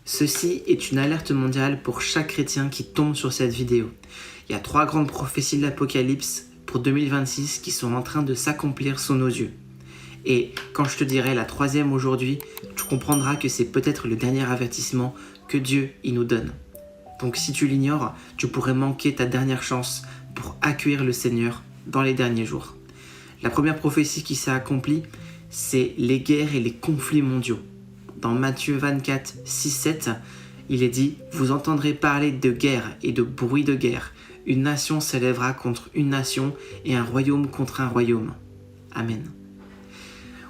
Ceci est une alerte mondiale pour chaque chrétien qui tombe sur cette vidéo. Il y a 3 grandes prophéties de l'Apocalypse pour 2026 qui sont en train de s'accomplir sous nos yeux. Et quand je te dirai la 3e aujourd'hui, tu comprendras que c'est peut-être le dernier avertissement que Dieu nous donne. Donc si tu l'ignores, tu pourrais manquer ta dernière chance pour accueillir le Seigneur dans les derniers jours. La première prophétie qui s'est accomplie, c'est les guerres et les conflits mondiaux. Dans Matthieu 24, 6-7, il est dit « Vous entendrez parler de guerre et de bruit de guerre. Une nation s'élèvera contre une nation et un royaume contre un royaume. » Amen.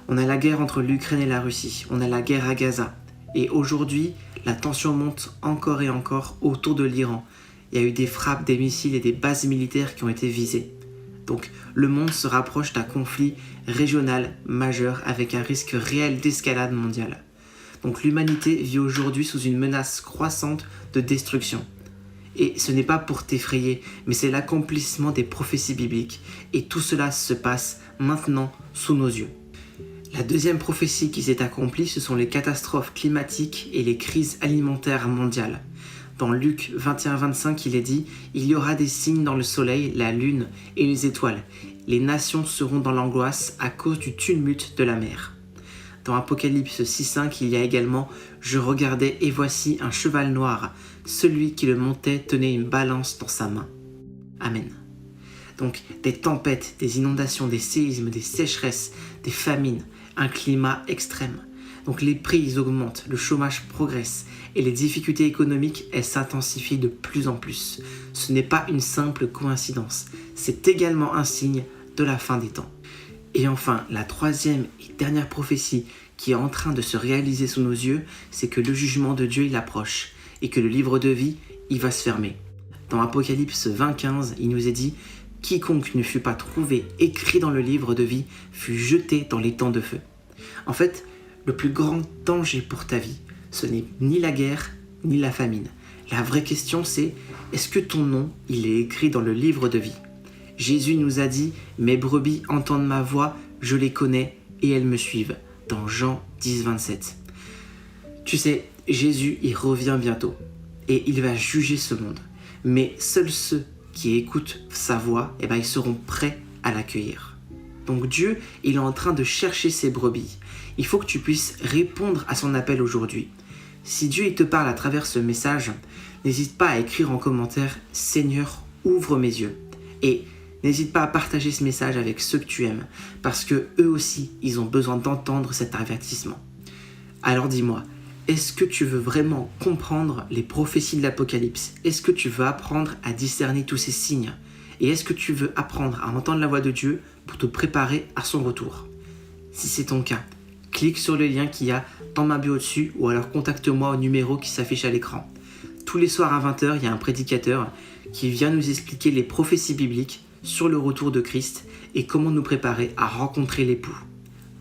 On a la guerre entre l'Ukraine et la Russie. On a la guerre à Gaza. Et aujourd'hui, la tension monte encore et encore autour de l'Iran. Il y a eu des frappes, des missiles et des bases militaires qui ont été visées. Donc, le monde se rapproche d'un conflit régional majeur avec un risque réel d'escalade mondiale. Donc, l'humanité vit aujourd'hui sous une menace croissante de destruction. Et ce n'est pas pour t'effrayer, mais c'est l'accomplissement des prophéties bibliques. Et tout cela se passe maintenant sous nos yeux. La deuxième prophétie qui s'est accomplie, ce sont les catastrophes climatiques et les crises alimentaires mondiales. Dans Luc 21-25, il est dit « Il y aura des signes dans le soleil, la lune et les étoiles. Les nations seront dans l'angoisse à cause du tumulte de la mer. » Dans Apocalypse 6.5, il y a également « Je regardais et voici un cheval noir. Celui qui le montait tenait une balance dans sa main. » Amen. Donc des tempêtes, des inondations, des séismes, des sécheresses, des famines, un climat extrême. Donc les prix ils augmentent, le chômage progresse et les difficultés économiques elles s'intensifient de plus en plus. Ce n'est pas une simple coïncidence, c'est également un signe de la fin des temps. Et enfin, la 3e et dernière prophétie qui est en train de se réaliser sous nos yeux, c'est que le jugement de Dieu il approche et que le livre de vie il va se fermer. Dans Apocalypse 20-15, il nous est dit « Quiconque ne fut pas trouvé écrit dans le livre de vie fut jeté dans les temps de feu. » En fait, le plus grand danger pour ta vie, ce n'est ni la guerre, ni la famine. La vraie question c'est, est-ce que ton nom, il est écrit dans le livre de vie? Jésus nous a dit, mes brebis entendent ma voix, je les connais et elles me suivent. Dans Jean 10-27. Tu sais, Jésus, il revient bientôt et il va juger ce monde. Mais seuls ceux qui écoutent sa voix, ils seront prêts à l'accueillir. Donc Dieu, il est en train de chercher ses brebis. Il faut que tu puisses répondre à son appel aujourd'hui. Si Dieu il te parle à travers ce message, n'hésite pas à écrire en commentaire « Seigneur, ouvre mes yeux ». Et n'hésite pas à partager ce message avec ceux que tu aimes, parce que eux aussi, ils ont besoin d'entendre cet avertissement. Alors dis-moi, est-ce que tu veux vraiment comprendre les prophéties de l'Apocalypse? Est-ce que tu veux apprendre à discerner tous ces signes? Et est-ce que tu veux apprendre à entendre la voix de Dieu pour te préparer à son retour? Si c'est ton cas, clique sur le lien qu'il y a dans ma bio au-dessus ou alors contacte-moi au numéro qui s'affiche à l'écran. Tous les soirs à 20h, il y a un prédicateur qui vient nous expliquer les prophéties bibliques sur le retour de Christ et comment nous préparer à rencontrer l'époux.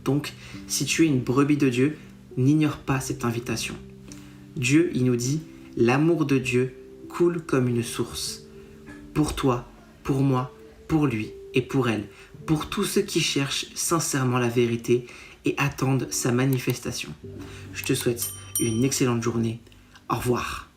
Donc, si tu es une brebis de Dieu, n'ignore pas cette invitation. Dieu, il nous dit « L'amour de Dieu coule comme une source. » Pour toi, pour moi, pour lui et pour elle, pour tous ceux qui cherchent sincèrement la vérité et attendent sa manifestation. Je te souhaite une excellente journée. Au revoir.